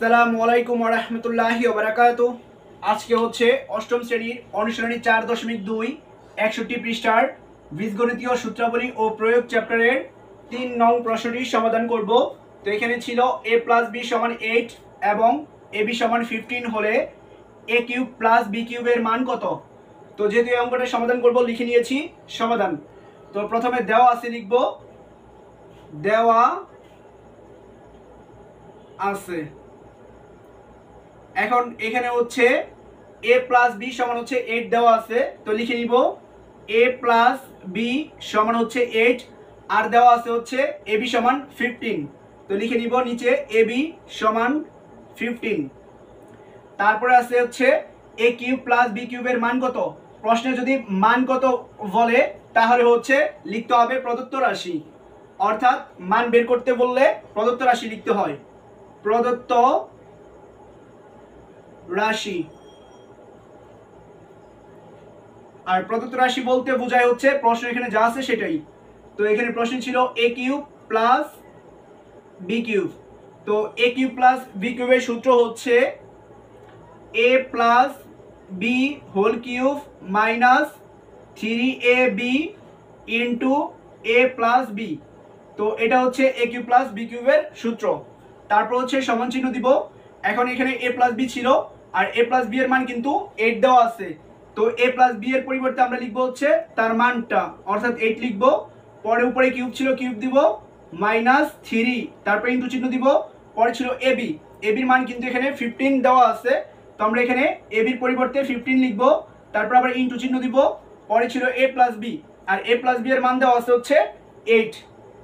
আসসালামু আলাইকুম ওয়া রাহমাতুল্লাহি ওয়া বারাকাতুহু। আজকে হচ্ছে অষ্টম শ্রেণীর অনুশীলনী 4.2 61 পৃষ্ঠার বীজগণিতীয় সূত্রাবলী ও প্রয়োগ চ্যাপ্টারের 3 নং প্রশ্নটির সমাধান করব। তো এখানে ছিল a + b = 8 এবং ab = 15 হলে a³ + b³ এর মান কত। তো যেহেতু এই অঙ্কটা সমাধান করব লিখে নিয়েছি সমাধান। তো প্রথমে দেওয়া আছে লিখব, দেওয়া আছে। এখন এখানে হচ্ছে a + b = হচ্ছে 8 দেওয়া আছে, তো লিখে নিব a + b = হচ্ছে 8 আর দেওয়া আছে হচ্ছে ab = 15, তো লিখে নিব নিচে ab = 15। তারপরে আছে হচ্ছে a³ + b³ এর মান কত। প্রশ্নে যদি মান কত বলে তাহলে হচ্ছে লিখতে হবে প্রদত্ত রাশি, অর্থাৎ মান বের করতে বললে প্রদত্ত রাশি লিখতে হয়, প্রদত্ত রাশি। আর প্রদত্ত রাশি বলতে বোঝায় হচ্ছে প্রশ্ন এখানে যা আছে সেটাই। তো এখানে প্রশ্ন ছিল a³ + b³। তো a³ + b³ এর সূত্র হচ্ছে a + b whole cube minus 3ab into a + b। তো এটা হচ্ছে a³ + b³ এর সূত্র। তারপর হচ্ছে সমান চিহ্ন দিব। এখন এখানে a + b ছিল আর a + b এর মান কিন্তু 8 দেওয়া আছে, তো a + b এর পরিবর্তে আমরা লিখব হচ্ছে তার মানটা, অর্থাৎ 8 লিখব। পরে উপরে কিউব ছিল, কিউব দিব, মাইনাস 3, তারপরে ইনটু চিহ্ন দিব। পরে ছিল ab, ab এর মান কিন্তু এখানে 15 দেওয়া আছে, তো আমরা এখানে ab এর পরিবর্তে 15 লিখব। তারপর আবার ইনটু চিহ্ন দিব। পরে ছিল a + b R a + b এর মান দেওয়া আছে হচ্ছে 8,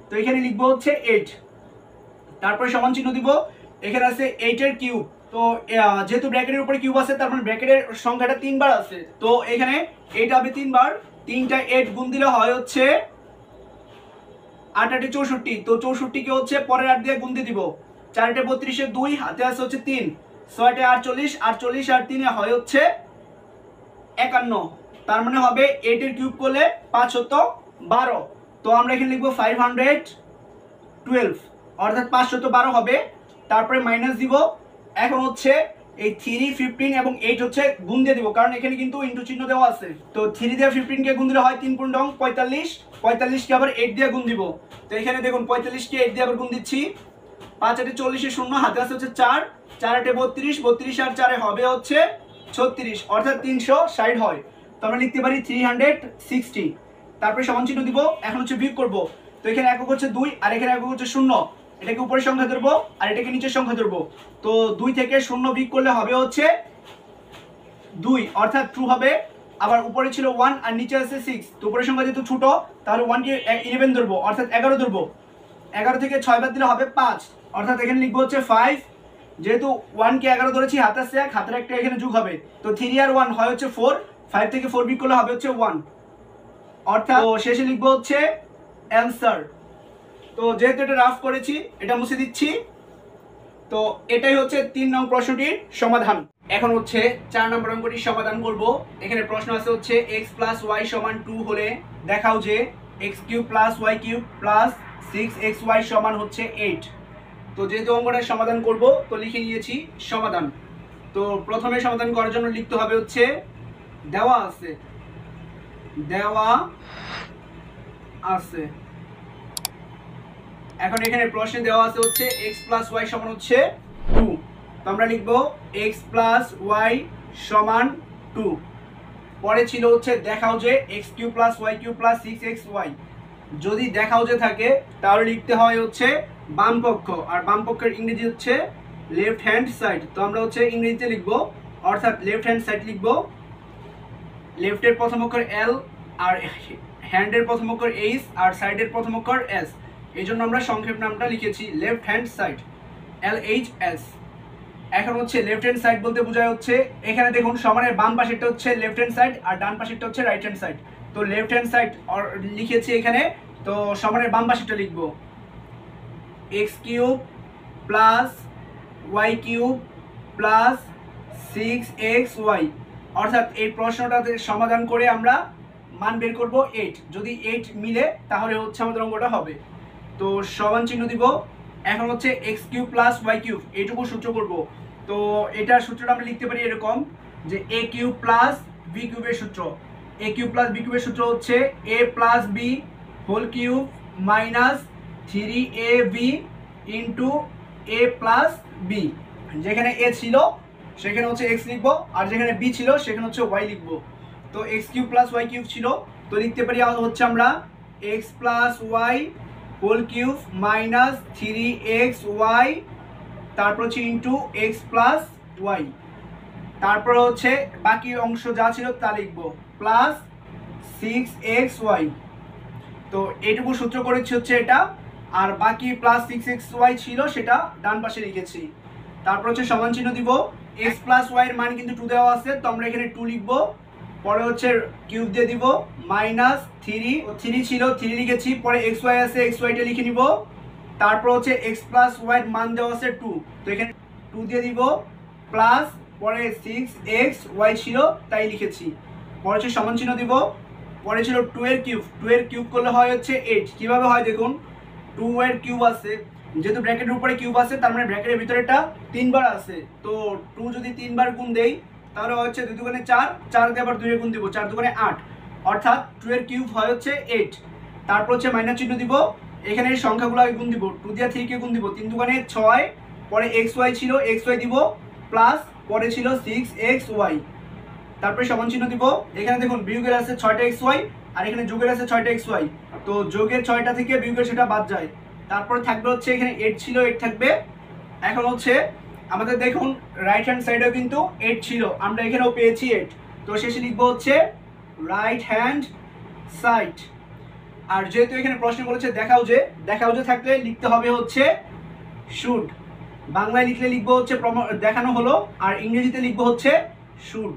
তো এখানে লিখব হচ্ছে 8। তারপরে সমান চিহ্ন দিব। এখানে আছে 8 এর কিউব, তো যেহেতু ব্র্যাকেটের উপরে কিউব আছে তার মানে ব্র্যাকেটের সংখ্যাটা 3 বার আছে, তো এখানে 8 হবে 3 বার। 3টা 8 গুণ দিলে হয় হচ্ছে 8 8 64, তো 64 কে হচ্ছে পরের 8 দিয়ে গুণ দিয়ে দিব। 4 8 32 2 হাতে আছে হচ্ছে 3, 6 8 48 48 আর 3 হয় হচ্ছে 51, তার মানে হবে 8 এর কিউব করলে 512। তো আমরা এখানে লিখব 512, অর্থাৎ 512 হবে। তারপরে মাইনাস দিব। এখন হচ্ছে এই 3 15 এবং 8 হচ্ছে গুণ দিয়ে দিব, কারণ এখানে কিন্তু ইনটু চিহ্ন দেওয়া আছে। তো 3 দিয়ে 15 কে গুণ দিলে হয় 3 × 45, 45 কে আবার 8 দিয়ে গুণ দিব। তো এখানে দেখুন 45 কে 8 দিয়ে আবার গুণ দিচ্ছি। 5 8 40 0 হাতে আছে হচ্ছে 4, 4 8 32 32 আর 4 হবে হচ্ছে 36, অর্থাৎ 360 হয়। তো আমরা লিখতে পারি 360। তারপরে সমান চিহ্ন দিব। এখন হচ্ছে বিয়োগ করব। তো এখানে একক হচ্ছে 2 আর এখানে একক হচ্ছে 0, এটাকে উপরের সংখ্যা ধরবো আর এটাকে নিচের সংখ্যা ধরবো। তো 2 থেকে 0 বিয়োগ করলে হবে হচ্ছে 2, অর্থাৎ ট্রু হবে। আবার উপরে ছিল 1 আর নিচে আছে 6, তো উপরের সংখ্যা যেহেতু ছোট তাহলে 1 কে 11 ধরবো, অর্থাৎ 11 ধরবো। 11 থেকে 6 বাদ দিলে হবে 5, অর্থাৎ এখানে লিখবো হচ্ছে 5। যেহেতু 1 কে 11 ধরেছি, হাতে আছে 1, হাতের একটা এখানে যোগ হবে, তো 3 আর 1 হয় হচ্ছে 4, 5 থেকে 4 বিয়োগ করলে হবে হচ্ছে 1, অর্থাৎ শেষে লিখবো হচ্ছে অ্যানসার। তো যেহেতু এটা রাফ করেছি এটা মুছে দিচ্ছি। তো এটাই হচ্ছে 3 নং প্রশ্নটির সমাধান। এখন হচ্ছে 4 নম্বর অঙ্কটির সমাধান করব। এখানে প্রশ্ন আছে হচ্ছে x + y = 2 হলে দেখাও যে x³ + y³ + 6xy = হচ্ছে 8। তো যেহেতু অঙ্কটার সমাধান করব তো লিখে নিয়েছি সমাধান। তো প্রথমে সমাধান করার জন্য লিখতে হবে হচ্ছে দেওয়া আছে, দেওয়া আছে। এখন এখানে প্রশ্নে দেওয়া আছে হচ্ছে x + y = হচ্ছে 2, তো আমরা লিখব x + y = 2। পরে ছিল হচ্ছে দেখাও যে x³ + y³ + 6xy। যদি দেখাও যে থাকে তাহলে লিখতে হয় হচ্ছে বাম পক্ষ, আর বাম পক্ষের ইংরেজি হচ্ছে লেফট হ্যান্ড সাইড। তো আমরা হচ্ছে ইংরেজিতে লিখব, অর্থাৎ লেফট হ্যান্ড সাইড লিখব। লেফটের প্রথম অক্ষর L আর হ্যান্ডের প্রথম অক্ষর H আর সাইডের প্রথম অক্ষর S, এই জন্য আমরা সংক্ষেপ নামটা লিখেছি লেফট হ্যান্ড সাইড, LHS। এখন হচ্ছে লেফট হ্যান্ড সাইড বলতে বোঝায় হচ্ছে এখানে দেখুন সমানের বাম পাশেরটা হচ্ছে লেফট হ্যান্ড সাইড আর ডান পাশেরটা হচ্ছে রাইট হ্যান্ড সাইড। তো লেফট হ্যান্ড সাইড লিখেছি এখানে, তো সমানের বাম পাশেরটা লিখব x³ + y³ + 6xy, অর্থাৎ এই প্রশ্নটাতে সমাধান করে আমরা মান বের করব 8। যদি 8 মিলে তাহলে হচ্ছে আমাদের অঙ্কটা হবে। তো সমান চিহ্ন দিব। এখন হচ্ছে x cube plus y cube এইটুকু সূত্র করব। তো এটার সূত্রটা আমরা লিখতে পারি এরকম যে এ কিউব প্লাস বি কিউবের সূত্র। এ কিউব প্লাস বি কিউবের সূত্র হচ্ছে A plus B whole cube minus 3ab into A plus B. যেখানে এ ছিল সেখানে হচ্ছে এক্স লিখবো, আর যেখানে বি ছিল সেখানে হচ্ছে ওয়াই লিখবো। তো x cube plus y cube ছিল, তো লিখতে পারি হচ্ছে আমরা x plus y whole cube minus 3xy, তারপর হচ্ছে ইন্টু এক্স প্লাস ওয়াই, তারপর হচ্ছে বাকি অংশ যা ছিল তা লিখবো প্লাস 6xy। তো এইটুকু সূত্র করেছি হচ্ছে এটা, আর বাকি প্লাস 6xy ছিল সেটা ডান পাশে লিখেছি। তারপর হচ্ছে সমান চিহ্ন দিব, x প্লাস ওয়াই এর মান কিন্তু 2 দেওয়া আছে, তো আমরা এখানে 2 লিখবো। পরে হচ্ছে কিউব দিয়ে দিব মাইনাস 3 ছিল 3 লিখেছি, পরে xy আছে xyটা লিখে নিব। তারপর হচ্ছে x প্লাস ওয়াই এর মান দেওয়া আছে 2, তো এখানে 2 দিয়ে দিব প্লাস পরে 6xy ছিল তাই লিখেছি। পরে হচ্ছে সমান চিহ্ন দিব, পরে ছিল 2 এর কিউব, 2 এর কিউব করলে হয় হচ্ছে 8। কিভাবে হয় দেখুন, 2 এর কিউব আছে, যেহেতু ব্র্যাকেটের উপরে কিউব আছে তার মানে ব্র্যাকেটের ভিতরেটা 3 বার আছে, তো 2 যদি 3 বার গুণ দেই তাহলে হচ্ছে 2 দুগুণে 4, 4 দিয়ে আবার 2 এর গুণ দিব, 4 দুগুণে 8, অর্থাৎ 2 এর কিউব হয় হচ্ছে 8। তারপর হচ্ছে মাইনাস চিহ্ন দিব, এখানে এই সংখ্যাগুলো গুণ দিব, 2 দিয়ে 3 কে গুণ দিব, 3 দুগুণে 6, পরে xy ছিল xy দিব প্লাস পরে ছিল 6xy, তারপরে সমান চিহ্ন দিব। এখানে দেখুন বিয়োগের আছে 6টা xy আর এখানে যোগের আছে 6টা xy, তো যোগের 6টা থেকে বিয়োগের সেটা বাদ যায়। তারপর থাকবে হচ্ছে এখানে 8 ছিল 8 থাকবে। এখন হচ্ছে আমাদের দেখুন রাইট হ্যান্ড সাইডেও কিন্তু 8 ছিল, আমরা এখানেও পেয়েছি 8, তো শেষে লিখবো হচ্ছে রাইট হ্যান্ড সাইড। আর যেহেতু এখানে প্রশ্ন বলেছে দেখাও যে থাকলে লিখতে হবে হচ্ছে শুড। বাংলায় লিখলে লিখবো হচ্ছে দেখানো হলো, আর ইংরেজিতে লিখবো হচ্ছে শুড।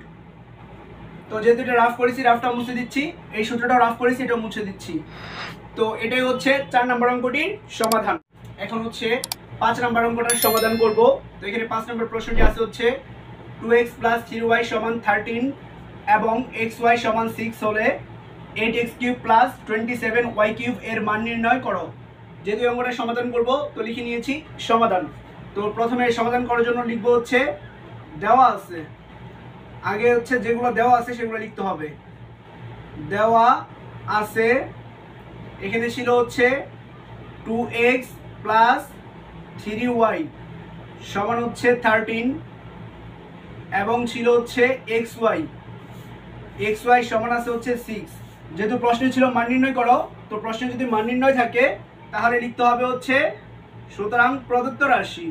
তো যেহেতু এটা রাফ করেছি রাফটা মুছে দিচ্ছি, এই সূত্রটাও রাফ করেছি এটাও মুছে দিচ্ছি। তো এটাই হচ্ছে 4 নম্বর অঙ্কটির সমাধান। এখন হচ্ছে 5 নম্বর অঙ্কটার সমাধান করব। তো এখানে 5 নম্বর প্রশ্নটি আছে হচ্ছে 2x প্লাস 3y সমান 13 এবং xy সমান 6 হলে 8x cube plus 27y cube এর মান নির্ণয় করো। যেহেতু অঙ্কটা সমাধান করব তো লিখে নিয়েছি সমাধান। তো প্রথমে সমাধান করার জন্য লিখবো হচ্ছে দেওয়া আছে, আগে হচ্ছে যেগুলো দেওয়া আছে সেগুলো লিখতে হবে। দেওয়া আছে এখানে ছিল হচ্ছে 2x প্লাস 3y সমান হচ্ছে 13 এবং ছিল হচ্ছে xy সমান আছে হচ্ছে 6। যেহেতু প্রশ্নে ছিল মান নির্ণয় করো, তো প্রশ্নে যদি মান নির্ণয় থাকে তাহলে লিখতে হবে হচ্ছে সুতরাং প্রদত্ত রাশি।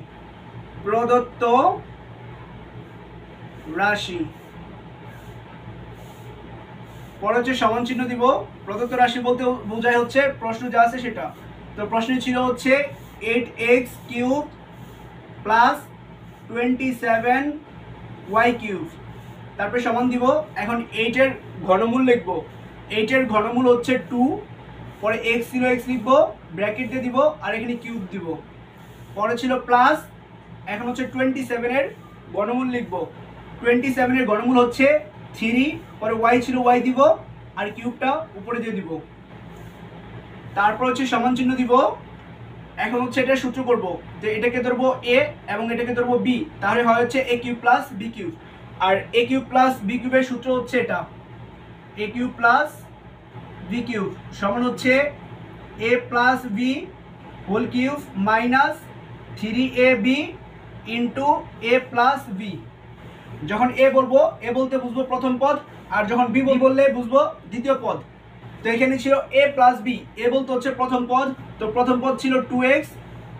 পরে হচ্ছে সমান চিহ্ন দিব, প্রদত্ত রাশি বলতে বোঝায় হচ্ছে প্রশ্ন যা আছে সেটা। তো প্রশ্নে ছিল হচ্ছে 8x cube plus 27y cube, তারপরে সমান দিব। এখন 8 এর ঘনমূল লিখব, 8 এর ঘনমূল হচ্ছে 2, পরে x ছিল x লিখব, ব্র্যাকেট দিয়ে দিব আর এখানে কিউব দিব, পরে ছিল প্লাস। এখন হচ্ছে 27 এর ঘনমূল লিখব, 27 এর ঘনমূল হচ্ছে 3, পরে y ছিল y দিব আর কিউবটা উপরে দিয়ে দিব, তারপর হচ্ছে সমান চিহ্ন দিব। এখন হচ্ছে এটা সূত্র করব যে এটাকে ধরবো a এবং এটাকে ধরবো b, তাহলে হয় হচ্ছে a cube plus b cube. আর a কিউব প্লাস b কিউবের সূত্র হচ্ছে এটা, a cube plus b cube সমান হচ্ছে a plus b whole cube minus 3ab into a plus b। যখন a বলবো a বলতে বুঝবো প্রথম পদ, আর যখন b বললে বুঝবো দ্বিতীয় পদ। তো এখানে ছিল a প্লাস b, a বলতে হচ্ছে প্রথম পদ, তো প্রথম পদ ছিল 2x,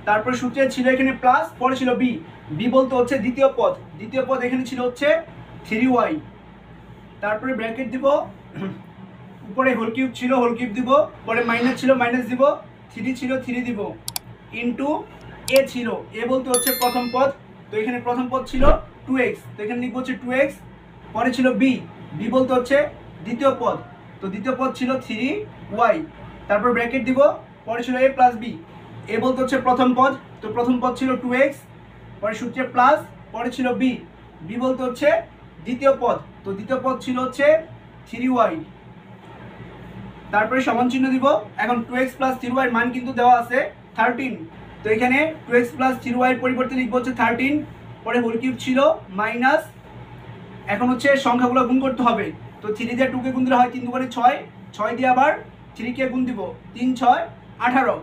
তারপর সূত্রে ছিল এখানে প্লাস, পরে ছিল b, b বলতে হচ্ছে দ্বিতীয় পদ, দ্বিতীয় পদ এখানে ছিল হচ্ছে 3y, তারপরে ব্র্যাকেট দিব, উপরে হোল কিউব ছিল হোল কিউব দিব, পরে মাইনাস ছিল মাইনাস দিব, 3 ছিল 3 দিব, ইন্টু a ছিল, a বলতে হচ্ছে প্রথম পদ, তো এখানে প্রথম পদ ছিল 2x, তো এখানে লিখবো হচ্ছে 2x, পরে ছিল b, b বলতে হচ্ছে দ্বিতীয় পদ, তো দ্বিতীয় পদ ছিল 3y, তারপর ব্র্যাকেট দিব, পরে ছিল a প্লাস b, a বলতে হচ্ছে প্রথম পদ, তো প্রথম পদ ছিল 2x, পরে সূত্রে প্লাস, পরে ছিল b, b বলতে হচ্ছে দ্বিতীয় পদ, তো দ্বিতীয় পদ ছিল হচ্ছে 3y, তারপরে সমান চিহ্ন দিব। এখন 2x প্লাস 3y এর মান কিন্তু দেওয়া আছে 13, তো এখানে 2x প্লাস 3y এর পরিবর্তে লিখবো হচ্ছে 13, পরে হোল কিউব ছিল মাইনাস, এখন হচ্ছে সংখ্যাগুলো গুণ করতে হবে। তো 3 দিয়ে 2 কে গুণ দিলে হয় 3 2 6, 6 দিয়ে আবার 3 কে গুণ দিব, 3 6 18,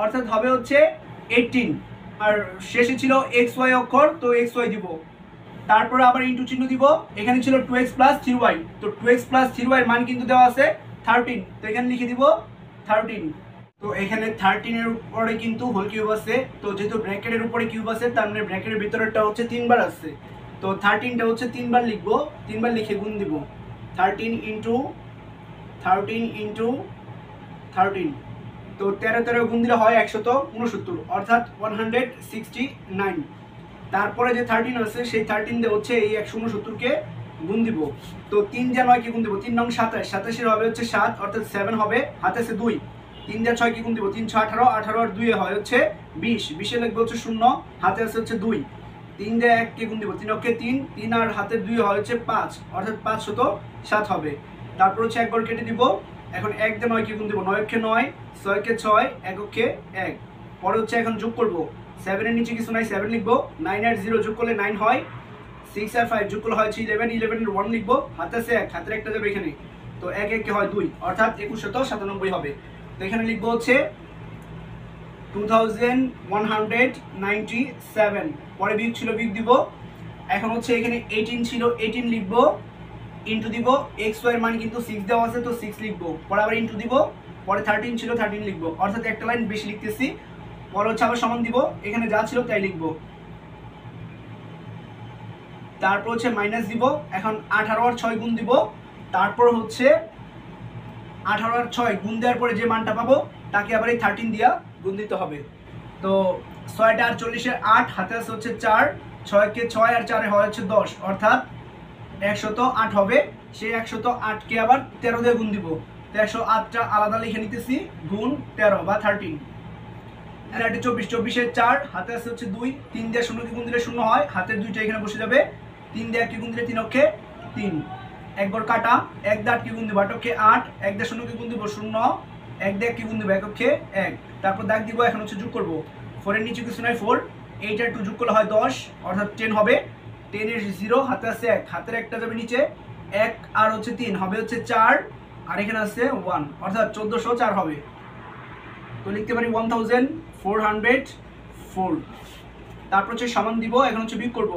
অর্থাৎ হবে হচ্ছে 18। আর শেষে ছিল xy অক্ষর, তো xy দিব, তারপরে আবার ইনটু চিহ্ন দিব। এখানে ছিল 2x প্লাস 3y, তো 2x প্লাস 3y এর মান কিন্তু দেওয়া আছে 13, তো এখানে লিখে দিব 13। তো এখানে 13 এর উপরে কিন্তু হোল কিউব আছে, তো যেহেতু ব্র্যাকেটের উপরে কিউব আছে তার মানে ব্র্যাকেটের ভিতরেরটা হচ্ছে 3 বার আছে, তো 13টা হচ্ছে 3 বার লিখবো, 3 বার লিখে গুণ দিব, 13 ইনটু 13, তো 13 গুণ দিলে হয় 169, অর্থাৎ 169। তারপরে যে 13 আছে সেই 13 দিয়ে হচ্ছে এই 169 কে গুণ দিব, তো 3 দিয়ে 9 কে গুণ দিব, 3 নং 27, 27 হবে হচ্ছে 7, অর্থাৎ 7 হবে, হাতে আছে 2, 3 দিয়ে 6 কে গুণ দিব, 3 6 18, 18 আর 2 হয় হচ্ছে 20, 20 এ লিখবো হচ্ছে 0, হাতে আছে হচ্ছে 2, 3 দিয়ে 1 কে গুণ দিব, 3 অক্ষে 3, 3 আর হাতে 2 হয় হচ্ছে 5, অর্থাৎ 507 হবে। তারপর হচ্ছে 1 ঘর কেটে দিব, এখন 1 দিয়ে 9 কে গুণ দিব, 9 অক্ষে 9, 6 কে 6, 1 অক্ষে 1, পরে হচ্ছে এখন যোগ করব, 7 এর নিচে কিছু নাই, 7 লিখবো, 9 আর 0 যোগ করলে 9 হয়, 6 আর 5 যোগ করলে হয় 11, 11 এর 1 লিখবো, হাতে আছে 1, হাতের একটা যাবে এখানে, তো 1 1 কে হয় 2, অর্থাৎ 2197 হবে। তো এখানে লিখবো হচ্ছে 2197, পরে বিয়োগ ছিল বিয়োগ দিব, এখন হচ্ছে এখানে 18 ছিল 18 লিখবো, ইনটু দিব, x y এর মান কিন্তু 6 দেওয়া আছে, তো 6 লিখবো, পরে আবার ইনটু দিব, পরে 13 ছিল 13 লিখবো, অর্থাৎ একটা লাইন বেশি লিখতেছি, পরে হচ্ছে আবার সমান দিব, এখানে যা ছিল তাই লিখবো, তারপর হচ্ছে মাইনাস দিব, এখন 18 আর 6 গুণ দিব, তারপর হচ্ছে 18 আর 6 গুণ দেওয়ার পরে যে মানটা পাবো তাকে আবার এই 13 দিয়া গুণ দিতে হবে। তো 6টা 48 এর 8, হাতে আছে হচ্ছে 4, 6 কে 6 আর 4 হয় হচ্ছে 10, অর্থাৎ 108 হবে। সেই 108 কে আবার 13 দিয়ে গুণ দিব, তো 108টা আলাদা লিখে নিতেছি, গুণ 13 বা 13, আর এটা 24, 24 এর 4, হাতে আছে হচ্ছে 2, 3 দিয়ে 0 কে গুণ দিলে 0 হয়, হাতের 2টা এখানে বসে যাবে, 3 দিয়ে 1 কে গুণ দিলে 3 অক্ষে 3, 1 ঘর কাটা, 1 দিয়ে 8 কে গুণ দিব, 8 অক্ষে 8, 1 দিয়ে 0 কে গুণ দিব 0, 1 দিয়ে 1 কে গুণ দিব 1 অক্ষে 1, তারপর দাগ দিব, এখন হচ্ছে যোগ করব, 4 এর নিচে কিছু নাই 4, 8 আর 2 যোগ করলে হয় 10, অর্থাৎ 10 হবে, 10 এর 0, হাতে আছে 1, হাতের একটা যাবে নিচে, 1 আর হচ্ছে 3 হবে হচ্ছে 4, আর এখানে আছে 1, অর্থাৎ 1404 হবে। তো লিখতে পারি 1404। তারপর হচ্ছে সমান দিব, এখন হচ্ছে বিয়োগ করব,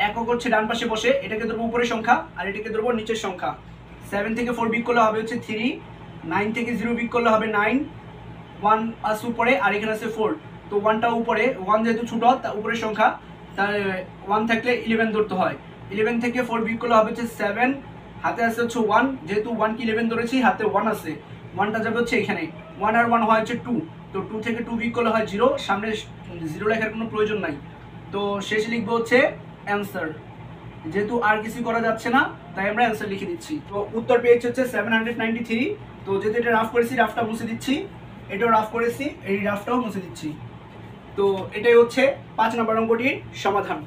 একক হচ্ছে ডান পাশে বসে, এটাকে ধরবো উপরের সংখ্যা আর এটাকে ধরবো নিচের সংখ্যা, 7 থেকে 4 বিয়োগ করলে হবে হচ্ছে 3, 9 থেকে 0 বিয়োগ করলে হবে 9, 1 আছে উপরে আর এখানে আছে 4, তো 1টা উপরে, 1 যেহেতু ছোট তা উপরের সংখ্যা, তার 1 থাকলে 11 ধরতে হয়, 11 থেকে 4 বিয়োগ করলে হবে হচ্ছে 7, হাতে আছে হচ্ছে 1, যেহেতু 1 কি 11 ধরেছি, হাতে 1 আছে, 1টা যাবে হচ্ছে এখানে, 1 আর 1 হয় হচ্ছে 2, তো 2 থেকে 2 বিয়োগ করলে হয় 0, সামনে 0 লেখার কোনো প্রয়োজন নাই, তো শেষে লিখবো হচ্ছে অ্যান্সার, যেহেতু আর কিছু করা যাচ্ছে না তাই আমরা অ্যান্সার লিখে দিচ্ছি। তো উত্তর পেয়েছি হচ্ছে 793, তো যেহেতু এটা রাফ করেছি রাফটা মুছে দিচ্ছি, এটাও রাফ করেছি এই রাফটাও মুছে দিচ্ছি। তো এটাই হচ্ছে 5 নম্বর অঙ্কটির সমাধান।